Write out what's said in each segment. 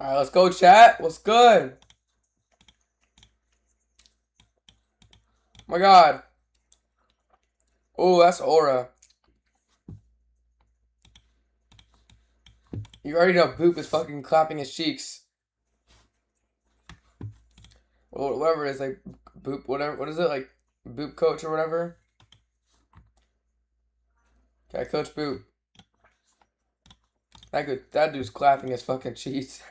Alright, let's go, chat. What's good? Oh my god. Oh, that's Aura. You already know Boop is fucking clapping his cheeks. Or whatever it is, like Boop, whatever. What is it, like Boop Coach or whatever? Okay, Coach Boop. That dude's clapping his fucking cheeks.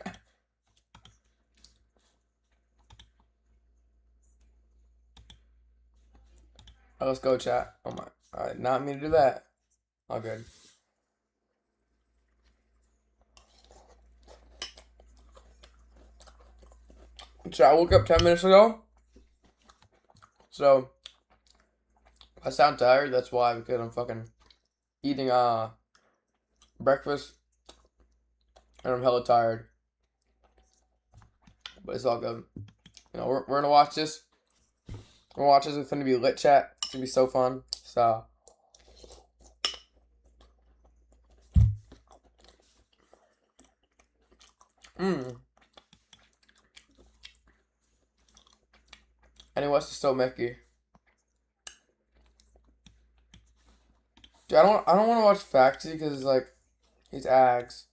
Oh, let's go, chat. Oh my. Alright, not me to do that. All good. Chat, I woke up 10 minutes ago. So, if I sound tired, that's why, because I'm fucking eating breakfast. And I'm hella tired. But it's all good. You know, we're gonna watch this. We're gonna watch this. It's gonna be lit, chat. It's gonna be so fun. So. Kanye West is so Mickey. Dude, I don't want to watch Factsy because it's like he's ags.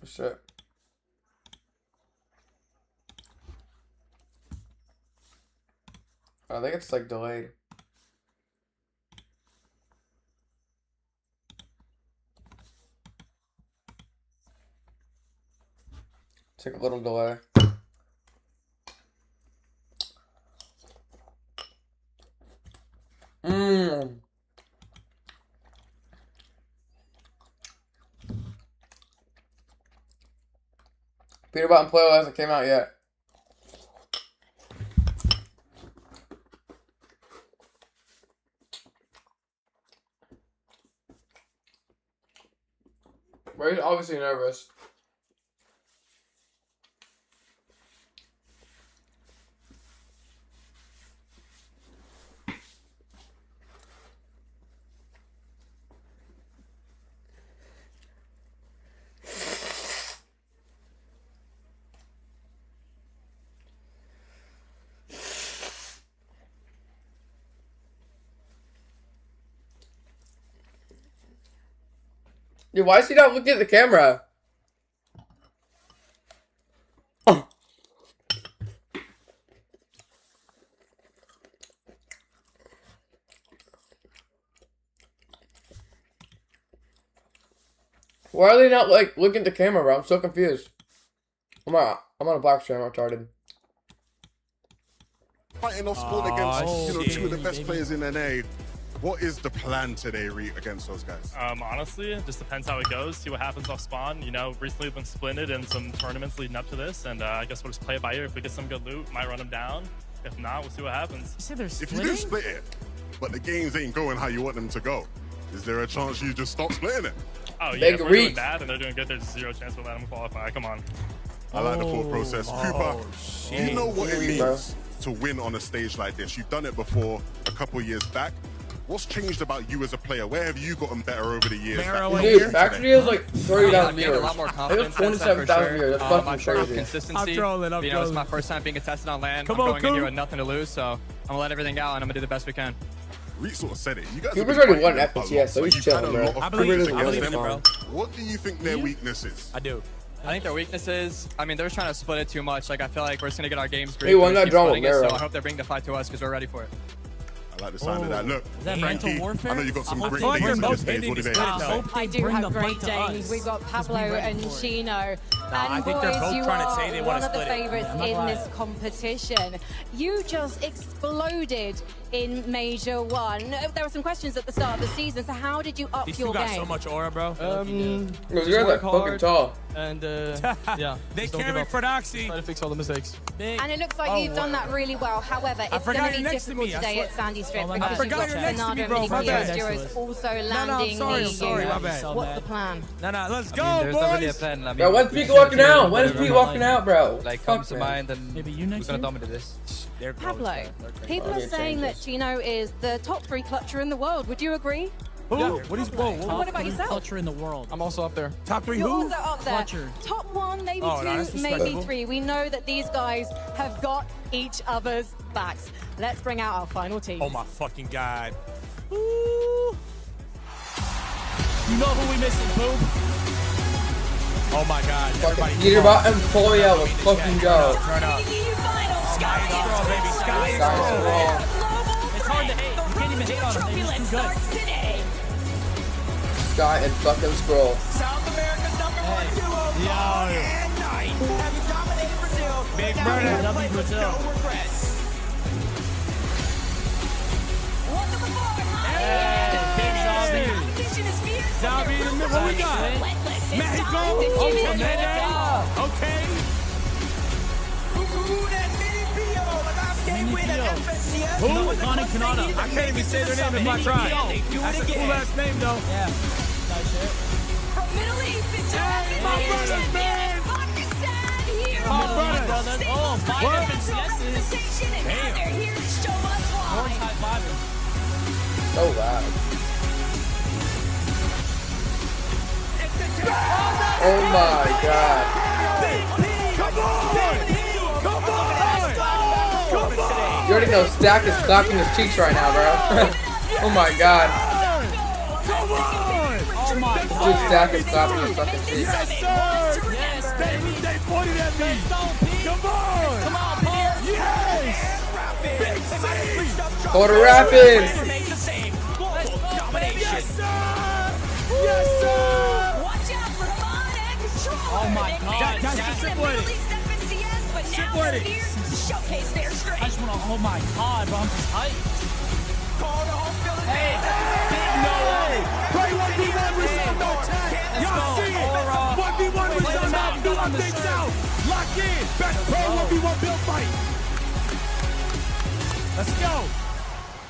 Shit. I think it's like delayed. Take a little delay. Peter Button Play hasn't came out yet. But he's obviously nervous. Dude, why is he not looking at the camera? Oh. Why are they not like looking at the camera, bro? I'm so confused. I'm on a black screen. I'm retarded. Fighting off sport against two of the best players in NA. What is the plan today, Reet, against those guys? Honestly, it just depends how it goes. See what happens off spawn. You know, recently we've been splinted in some tournaments leading up to this, and I guess we'll just play it by ear. If we get some good loot, might run them down. If not, we'll see what happens. If you do split it, but the games ain't going how you want them to go, is there a chance you just stop splitting it? Oh yeah, if we're doing bad and they're doing good, there's zero chance we'll let them qualify. Come on. I like the thought process. Cooper, you know what it means to win on a stage like this. You've done it before a couple years back. What's changed about you as a player? Where have you gotten better over the years? Dude, Factory has like 30,000 viewers. A lot more confidence. I have 27,000 viewers. That's fucking crazy. Consistency. I'm trolling. You know, it's my first time being tested on land. Come I'm on, going in here with nothing to lose, so I'm gonna let everything out and I'm gonna do the best we can. Reet sort of said it. You guys Cooper's already won FPTS, so he's chilling, bro. I believe in Cooper it, bro. What do you think their weakness is? I do. I think their weakness is, I mean, they're trying to split it too much. Like, I feel like we're just gonna get our games He won that drama, so I hope they bring the fight to us because we're ready for it. I like the sound of that. Look, Is that mental Frankie, warfare? I know you've got some I great feel like days they're on this both stage. What do you think? I I do bring have the great fight to days. us, We've got 'cause we Pablo ready and for it. Chino. I And think they're boys, both you trying to say are they one wanna of the split it. favorites I'm not in lying. this competition. You just exploded in Major 1. There were some questions at the start of the season, so how did you up These your two got game? so much aura, bro. You guys are fucking tall. And yeah, They just don't carry give up. Frodoxy. Try to fix all the mistakes. And it looks like you've done that really well. However, it's going forgot to be you're next to difficult me. I today swear. at Sandy Strip Oh, my because bad. you've forgot got you're next to Fernando me, and bro. My bad. Nicolas also I'm landing sorry, near I'm sorry, you. my bad. What's the plan? No, let's go, There's not really a boys. plan. I mean, Bro, when's we Pete just walking need to out? do When's whatever Pete walking out, bro? like Fuck, comes to man. mind, and Maybe you who's next gonna year? dominate this? They're close, Pablo, though. people I are need to saying change that this. Chino is the top 3 clutcher in the world. Would you agree? Who? Yeah. What is whoa? What about yourself? Culture in the world. I'm also up there. Top 3 You're who? also up there. Clutcher. Top 1, maybe Oh, no, 2, that's maybe respectable. 3. We know that these guys have got each other's backs. Let's bring out our final team. Oh my fucking god. Ooh. You know who we missing, Boom? Oh my god. Fucking Everybody Peter come on. Bot and Polio, let's fucking go. Turn up. Sky is Scroll, baby. Sky is Sky is Scroll. Scroll. It's hard to hate. You can't even hate on them. They're just too good. Sky and fucking Scroll. Big Murder. W Brazil. Zombie in the middle. What we got? Mexico. Okay, Mexico. Okay. Who? Connie Canada. I can't even say their name if I try. That's a cool ass name though. Yeah. Nice shit. My brothers, man. My brothers. Oh, 5 FNCSs. Damn. Orange high fiving. So loud. Oh my god. Come on! Come on! Come on! You already know Stack is clapping his cheeks right now, bro. Oh my god. Come on! Oh my Dude, god. Stack is clapping his fucking cheeks. Yes, sir! Yes, They pointed at me! Stone Pete. Come on! Come on, Paul. Yes! Big C! Colder Rapids! Yes, sir! Yes, sir! Oh my god. That's the Simulated. Simulated. I just want to, oh my god, bro, I'm just hyped. Hey, big Noah. Play 1v1 with Sound attack! Y'all see it! 1v1 with Sound out! Fill things out! Lock in! Best pro 1v1 build fight! Let's go!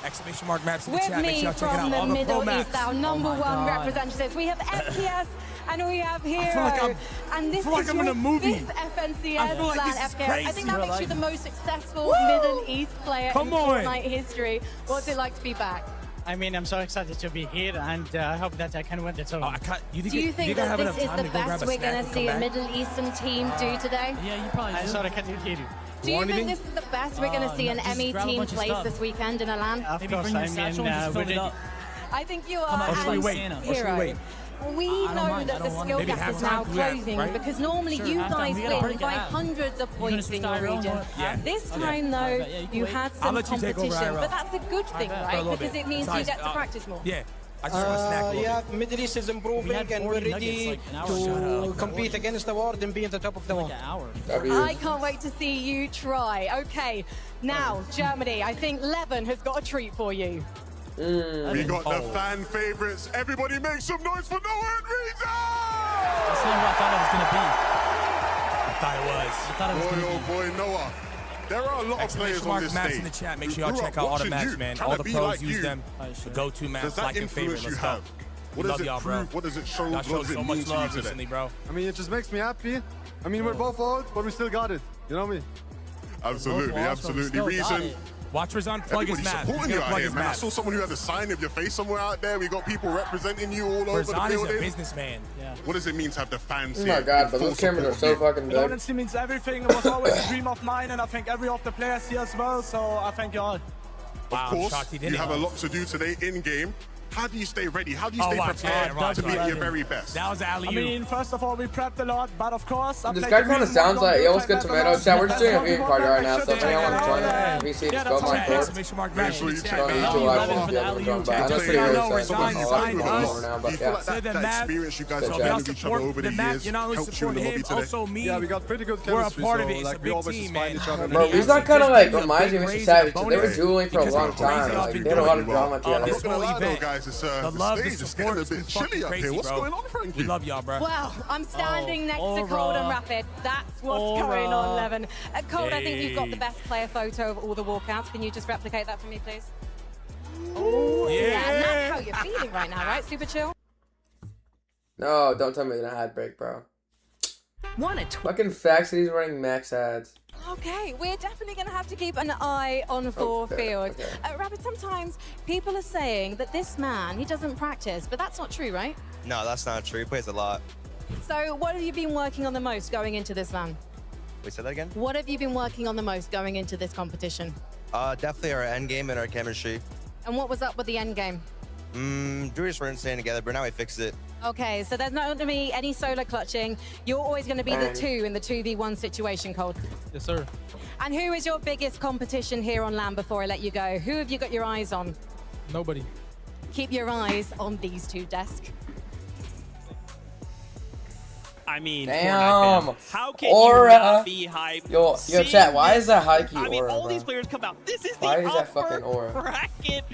Exclamation mark maps in the With chat. Make me sure y'all check it from out. the All the pro Middle maps. East, our number one God. representatives. We have FPS and we have Hero. like and this feel like is I'm in your a movie. 5th FNCS I feel like land this is FKS. I crazy. think that makes you the most successful Woo! Middle East player Come in on. Fortnite history. What's it like to be back? I mean, I'm so excited to be here, and I hope that I can win the Oh, tournament. I can't, Do you think I that have this enough is time the to go grab best a we're snack going and to come see a back? Middle Eastern team do today? Yeah, you probably do. I'm sorry, I can't hear you. Do you Want think anything? this is the best we're going to see an just ME grab a team bunch of place stuff. this weekend in a LAN? Of Maybe course, bring your I satchel mean, and just fill it we're up. I think you Come are. on, Or should we and wait? Santa. Or should we Hero. wait? We I don't know mind. I that the don't want skill it. Maybe gap is halftime, now do that, closing right? because normally Sure, you halftime, guys we gotta win break it by out. hundreds of gonna points in your start your own region. one? Yeah. This Okay. time, though, Yeah, you can you wait. had I'll some let you take over, competition, IRL. but that's a good thing, For a right? little Because bit. it means you Besides, get to practice more. Yeah. I just want to snack a little yeah, bit. Middle East is improving, We had and we're 40 ready nuggets, like, an hour to ago. compete against the world and be at the top of the Like world. an hour. I can't wait to see you try. Okay, now, Germany, I think Levin has got a treat for you. We got the Oh. fan favorites. Everybody make some noise for Noah and Rita! That's not what I thought it was going to be. I thought it was. I thought it was Boy, going to oh be. boy, Noah. There are a lot of players Exclamation on mark this maps stage. in the chat. Make who sure y'all grew check up out all the watching maps, you, man. trying All to the be pros like use you. them. Oh, The shit. go-to Does maps that like and favorite. influence you Let's have? go. What Love does it y'all, bro. prove? What does it show? Y'all What showed does it so mean much to you love today? recently, bro. I mean, it just makes me happy. I mean, we're both old, but we still got it. You know me? Absolutely, Both lost, but we absolutely. still got Reason. it. Watch Razan plug his Everybody's map. He's supporting you gonna out plug here, his man. I map. saw someone who had a sign of your face somewhere out there. We got people representing you all over the Razan is a building. businessman. Yeah. What does it mean to have the fans Oh here? my god, in but full those cameras are support so of you? fucking It good. honestly means everything. It was always a dream of mine, and I think every of the players here as well. So I thank you all. Of Wow, I'm course, shocked he you didn't. have a lot to do today in game. How do you stay ready? How do you stay watch prepared it, watch to be it. at your very best? That was I alley-oop. mean, first of all, we prepped a lot, but of course, I This played guy the kind of reason sounds why like, we yo, what's played good that a tomato lot. chat? We're just doing a That's viewing why party we right now, want so to if anyone wants to join check it, VC, Yeah, just that's go on my right. Discord. Exclamation mark Make maps sure in you the check chat, that man. out. Don't You live love it stream for the the other alley-oop. one, but I know Just it's so y'all pretty know, good, so Razan I'll signed let you us. over now, Do but you feel yeah. like To the that map. experience you guys So have So if y'all gained with each other support over the the map, years you not only helped you in support the him, lobby today? also me. Yeah, we got pretty good We're a chemistry. part so, of it. It's like, a we big always team, just man. find each other. And Bro, he he's not actually kind of just like gave me a reminds me big of Mr. raise Savage. and a They were bonus dueling for a because long of the crazy time. y'all Like, been they had a lot of doing. drama together. This Not gonna whole lie though, event. guys, it's The the love, the stage is support getting a has been bit fucking chilly up crazy, here. What's bro. going on, Frankie? We love y'all, bro. Well, I'm standing next to aura. Cold and Rapid. That's what's Aura. going on, Levin. Cold, I think you've got the Hey. best player photo of all the walkouts. Can you just replicate that for me, please? Yeah. And that's how you're feeling right now, right? Super chill? No, don't tell me you're gonna hide break, bro. Fucking facts that he's running max ads. Okay, we're definitely going to have to keep an eye on Field. Rabbit, sometimes people are saying that this man, he doesn't practice, but that's not true, right? No, that's not true. He plays a lot. So what have you been working on the most going into this LAN? Wait, say that again? What have you been working on the most going into this competition? Definitely our end game and our chemistry. And what was up with the end game? Druids weren't staying together, but now we fixed it. Okay, so there's not going to be any solo clutching. You're always going to be the 2 in the 2v1 situation, Cold. Yes, sir. And who is your biggest competition here on LAN before I let you go? Who have you got your eyes on? Nobody. Keep your eyes on these 2 desks. I mean, damn. How can Aura. you not be hyped? Yo, chat, why is that high key I mean, Aura, all bro? these players come out. This is Why the is that upper fucking Aura? bracket.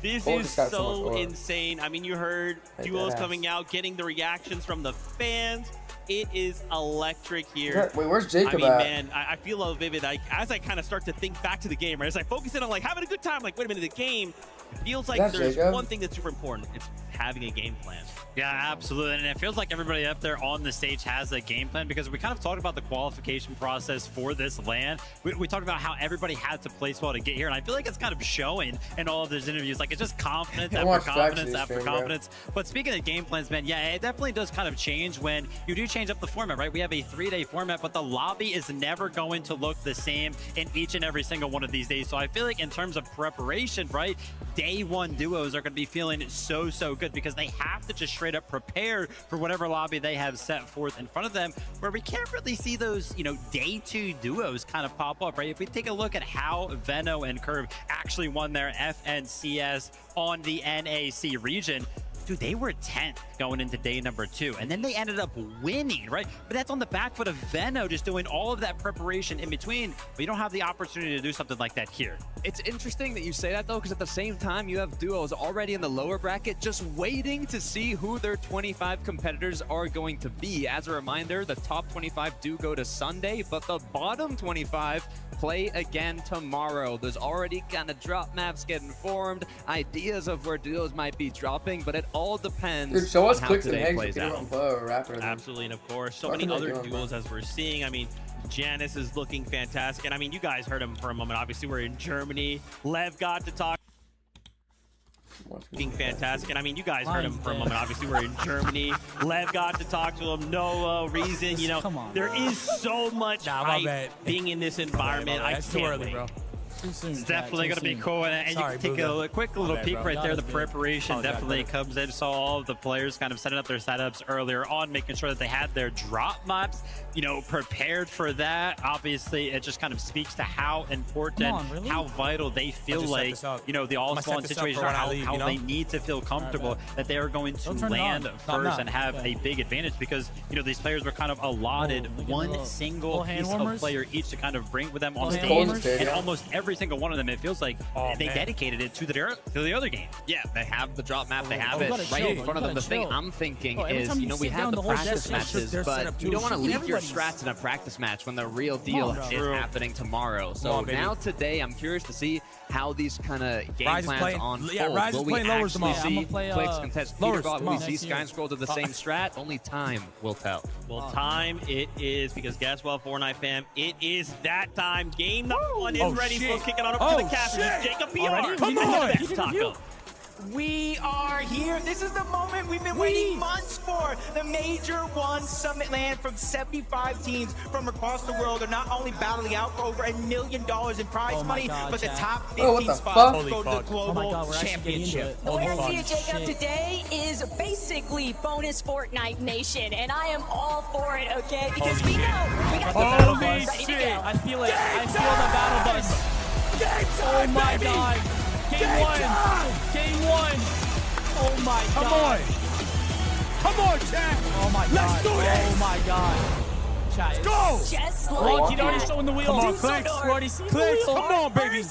This Gold is just got so so much Aura. insane. I mean, you heard Hey, duos deadass. coming out, getting the reactions from the fans. It is electric here. Wait, where's Jacob I mean, at? man, I feel a vivid. As I kind of start to think back to the game, right? As I focus in on like having a good time, like, wait a minute, the game, it feels like Is that there's Jacob? one thing that's super important. It's having a game plan. Yeah, absolutely. And it feels like everybody up there on the stage has a game plan, because we kind of talked about the qualification process for this LAN. We talked about how everybody had to place well to get here, and I feel like it's kind of showing in all of those interviews. Like, it's just confidence after confidence after confidence. But speaking of game plans, man, yeah, it definitely does kind of change when you do change up the format, right? We have a 3-day format, but the lobby is never going to look the same in each and every single one of these days. So I feel like in terms of preparation, right, day 1 duos are going to be feeling so good, because they have to just straight up prepare for whatever lobby they have set forth in front of them, where we can't really see those, you know, day 2 duos kind of pop up, right? If we take a look at how Veno and Curve actually won their FNCS on the NAC region, dude, they were 10th going into day number 2, and then they ended up winning, right? But that's on the back foot of Veno just doing all of that preparation in between. But you don't have the opportunity to do something like that here. It's interesting that you say that, though, because at the same time, you have duos already in the lower bracket just waiting to see who their 25 competitors are going to be. As a reminder, the top 25 do go to Sunday, but the bottom 25 play again tomorrow. There's already kind of drop maps getting formed, ideas of where duos might be dropping, but it all depends Dude, show us on how clicks and today eggs plays if you out. don't rapper. Absolutely, and of course, so Fucking many other doing, duos as we're seeing. I mean, Janice is looking fantastic, and I mean, you guys heard him for a moment. Obviously, we're in Germany. Lev got to talk. Looking fantastic, and I mean, you guys heard him for a moment. Obviously, we're in Germany. Lev got to talk to him. No reason, you know. There is so much hype being in this environment. I can't wait. It's definitely going to be cool, and you can take a quick little peek right there. The preparation definitely comes in. Saw all of the players kind of setting up their setups earlier on, making sure that they had their drop maps, you know, prepared for that. Obviously, it just kind of speaks to how important, how vital they feel like, you know, the all-spawn situation, or how they need to feel comfortable that they are going to land first and have a big advantage, because, you know, these players were kind of allotted one single piece of player each to kind of bring with them on stage, and almost every single one of them, it feels like they dedicated it to the other game. Yeah, they have the drop map, they have it right in front of them. The thing I'm thinking is, you know, we have the practice matches, but you don't want to leave your strats in a practice match when the real deal is happening tomorrow. So now today, I'm curious to see how these kind of game plans unfold. Rise is will we playing lowers actually tomorrow. see Clicks contest Peterbot? Will we see Sky Scroll to the same strat? Only time will tell. Well, time it is, because guess what, Fortnite fam? It is that time. Game number 1 is ready. So kicking on up to the captain. Jacob PR. Come on! Taco. We are here. This is the moment we've been waiting months for. The Major 1 Summit LAN from 75 teams from across the world are not only battling out for over $1 million in prize money, but the top 15 spots go to the global championship. The way I see it, Jacob, today is basically bonus Fortnite Nation, and I am all for it, okay? Because we know we got the battle bus ready to go. I feel it. I feel the battle bus. Oh my god. Game 1! Game 1! Oh my god! Come on, chat! Oh my god! Let's do this! Oh my god! Chat, let's go! Just like like he's already showing the wheel. Come on, Clicks! Clicks, come on, baby!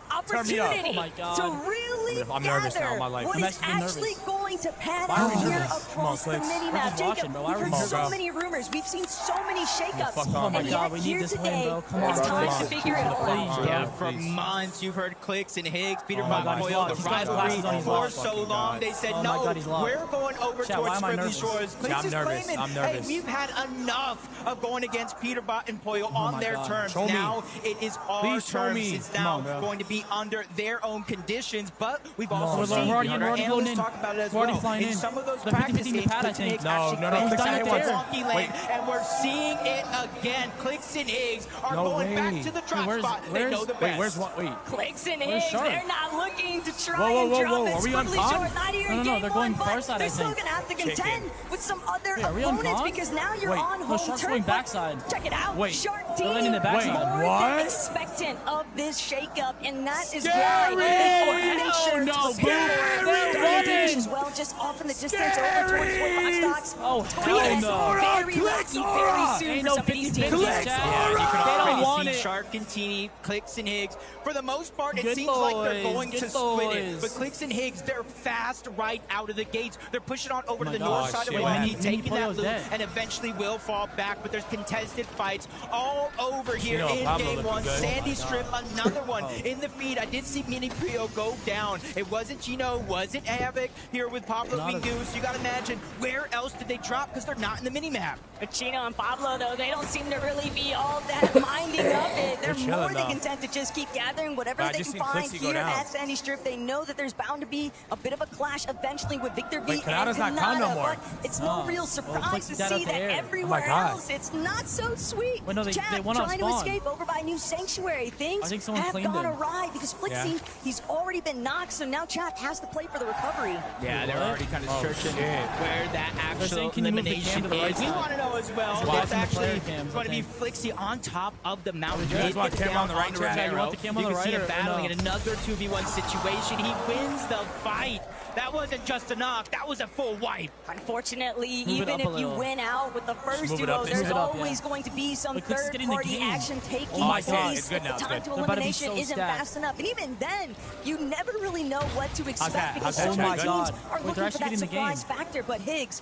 Opportunity Oh my god! to really gather what is actually going to pan Why are out we here nervous? across the Come on, Clicks. mini We're map. just watching, Jacob, bro. Why we've are we heard nervous? so many rumors. We've seen so many shakeups. Oh my And God, yet we here need this today, win, bro. Come on, it's time come to on. figure it all Please, out. bro. Yeah, for months you've heard Clicks and Higgs, Peter Oh my God, he's Moyle, lost. the He's got rivalry glasses on, he's for lost. so long. They said, Oh my no, God, he's lost. we're going over Chat, why towards am I Friendly nervous? Shores. Clicks I'm is nervous. claiming, I'm hey, nervous. we've had enough of going against Peterbot and Poyle on my their God. terms. Show me. Now it is our Please show terms. me. It's Come now on, bro. going to be under their own conditions, but we've Come also on, seen, we're already and in, we're our already analysts going in. talk about it as We're already well. flying In in. some of those The 50-50 practice games, pad, I Clicks and think. Higgs No, actually no, played Clicks some and of Higgs the won't. wonky lane, Wait. and we're seeing it again. Clicks and Higgs are going back to the trap spot. They know the best. Wait, where's what? Wait. Clicks and Where's Higgs, Shark? they're not looking to try Whoa, whoa, and whoa, drop whoa. it Are we on swiftly pod? short. Not here No, in no, game they're going one, far but side, I they're still think. going to have to contend with some other Wait, are we on opponents pod? because now you're Wait, on no, home Shark's turf. going but backside. Check it out. Wait, Shark they're team landing the backside. are What? expectant of this shakeup, and that is Scary! why they make sure No, to prepare Scary! their Running! advantage as well, just off in the distance over towards Wood Box Docks. Oh, hell Yes, no. very lucky, very soon Ain't for no some of these 50-50 teams. chat. Yeah, you can They don't already want see it. Shark and Teeny, Clicks and Higgs. For the most part, it Good seems like they're boys, going good to split it. boys. But Clicks and Higgs, they're fast right out of the gates. They're pushing on over to my the God. north side Shit, of what Wendy, happened? taking that Poyo's loop, dead. and eventually will fall back. But there's contested fights all over here Chino, in Pablo game looking one. good. Sandy Oh my Strip, God. another one Oh. in the feed. I did see Mini Prio go down. It wasn't Chino, wasn't Havoc here with Pablo Not a- Mingus. You got to imagine, where else did they drop? Because they're not in the mini-map. But Chino and Pablo, though, they don't seem to really be all that minding of it. They're They're more chilling, than though. content to just keep gathering whatever But I they just can seen find Flixie go here down. at Sandy Strip. They know that there's bound to be a bit of a clash eventually with Victor V Wait, and Kanata's not gone no Kanata, more. but it's no Oh. real Oh, surprise Flixie's to out see the that air. everywhere Oh my God. else it's not so sweet. Wait, no, they Chat went on trying to spawn. escape over by New Sanctuary. Things I think someone have cleaned gone him. awry because Flixie, Yeah. he's already been knocked, so now Chat has to play for the recovery. Yeah, they're What? already kind of Oh, searching shit. where that They're actual saying, can you move the cam elimination to the right is. We side? want to know as well. Just It's watching the actually player cams, going to be I Flixie on top of the mountain. You guys He want gets cam down on the right, onto chat? You Romero. want the cam on You the can see right him or battling no? in another 2v1 situation. He wins the fight. That wasn't just a knock. That was a full wipe. Unfortunately, Move it even up if a you little. win out with the first move it duo, up, there's move it up, always yeah. going to be some But Clicks is getting the third-party game. action taking Oh my place. God, it's good now, The it's time good. to They're about to be elimination so isn't stacked. fast enough. And even then, you never really know what to expect that? because How's so that, many chat? teams Good? are Wait, looking they're for actually that getting the game. surprise factor. But Higgs,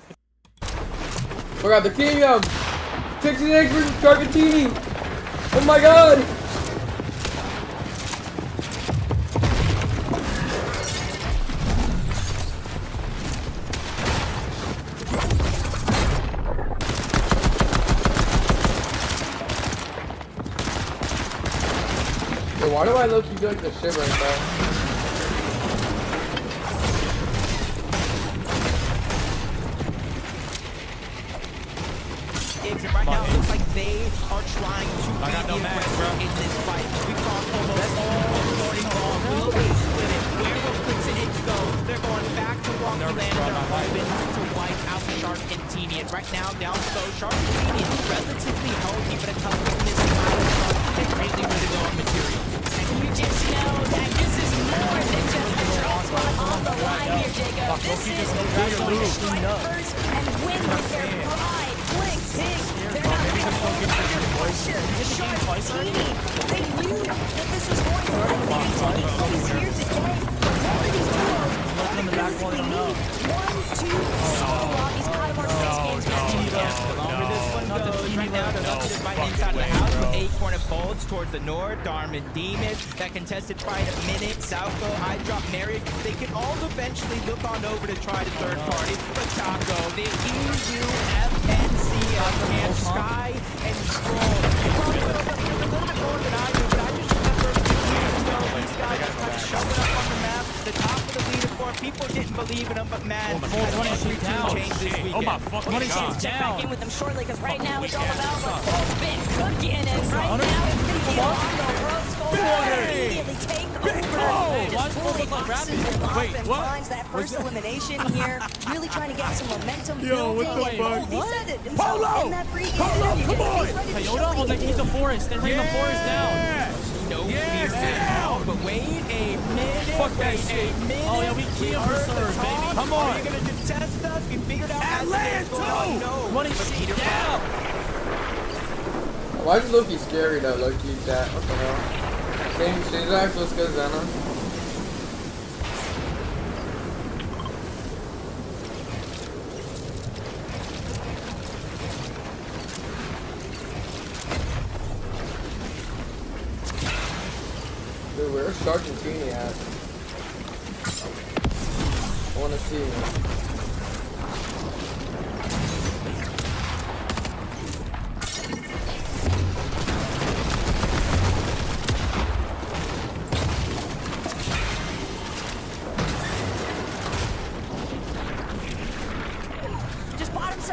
Forgot the kingdom. Clicks and Higgs versus Carcatini. Oh my God. Yo, why do I look you like the shivering, bro? Higgs, and right now it looks like they are trying to I got be no the max, aggressor bro. in this fight. We talked almost all morning long. Will they split it? Where will Clicks and Higgs go? They're going back to Rocky nervous, Land. bro, They're my life. hoping to wipe out Shark and Teeny. And right now, down below, Shark and Teeny is relatively healthy, but a couple of missing items. They really want to go on material. and we just know that this is more than just a draw spot on the line here, Jacob. This is who's going to strike first and win with their pride. Flicks, Higgs, they're not under pressure. Shark, Teeny, they knew that this was going to likely be taking place here today. But one of these duos, Looking in the back wall, they don't know. 1, 2, solo lobbies out of our 6 games match. The longer this one goes, right now they're looking to right inside the house with Acorn and Bolts towards the north. Darman Demon, that contested fight at Minute, Southco, Hydrop, Marriott. They can all eventually look on over to try the third party. But Taco, the EUFNC, and Sky and Scroll. Probably a little bit more than I do, but I just remember 2 years ago, these guys are kind of showing up on the map, the top of the leaderboard. People didn't believe in them, but man, everything changed this weekend. Oh my fucking We're gonna God. check back in with them shortly because right now it's all about what Cole's been cooking, and right now it's been deal on the ropes. Cole immediately take over. Hey, why does Cole Fully look like boxes Rabbit? him up Wait, and what? finds that first elimination here. Really trying to get some momentum Yo, what building. the And fuck? he said it himself Polo! in that pregame Polo, interview. come on! He's ready to show Toyota, oh, that they he need the forest. They bring the forest down. No fear now, but wait a minute. Fuck that wait shit. a minute. Oh, yeah, we can't preserve, baby. Come on. Are you gonna contest us? We figured out as the game's going on. No. Money But shit Peter down. Why is Loki scary though, Loki? That what the hell? Same shit. Let's go, Zena. Argentina at? I want to see.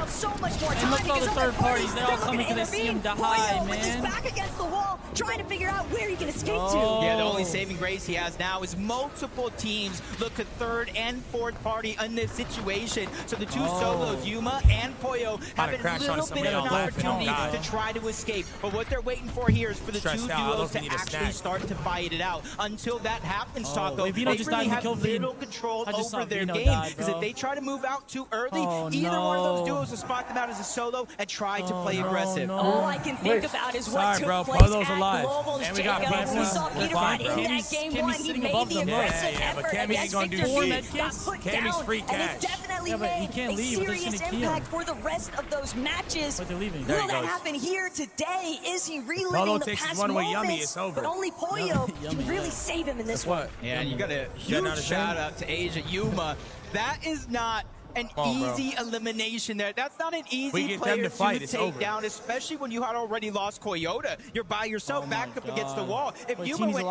So much more And time look at all the because third parties. They're all coming because they see him die, With his man. back against the wall, trying to figure out where he can escape to. Yeah, the only saving grace he has now is multiple teams look at third and fourth party in this situation. So the two solos, Yuma and Poyo, have a little bit of an opportunity to try to escape. But what they're waiting for here is for the two duos to actually start to fight it out. Until that happens, Taco, they really have little control over their game. Because if they try to move out too early, either one of those duos will spot them out as a solo and try to play aggressive. All I can think about is what took place Polo's at alive. Globals, And we got Jacob. We Pizza. saw Peterman in that game one. He made the aggressive effort against Victor P. Got put down, and it definitely made a serious impact for the rest of those matches. Will that happen here today? Is he reliving the past moments? But only Poyo can really save him in this one. Yeah, and you got a huge shout out to Asia Yuma. That is not an easy elimination there. That's not an easy player to take down, especially when you had already lost Coyota. You're by yourself back up against the wall. If Yuma went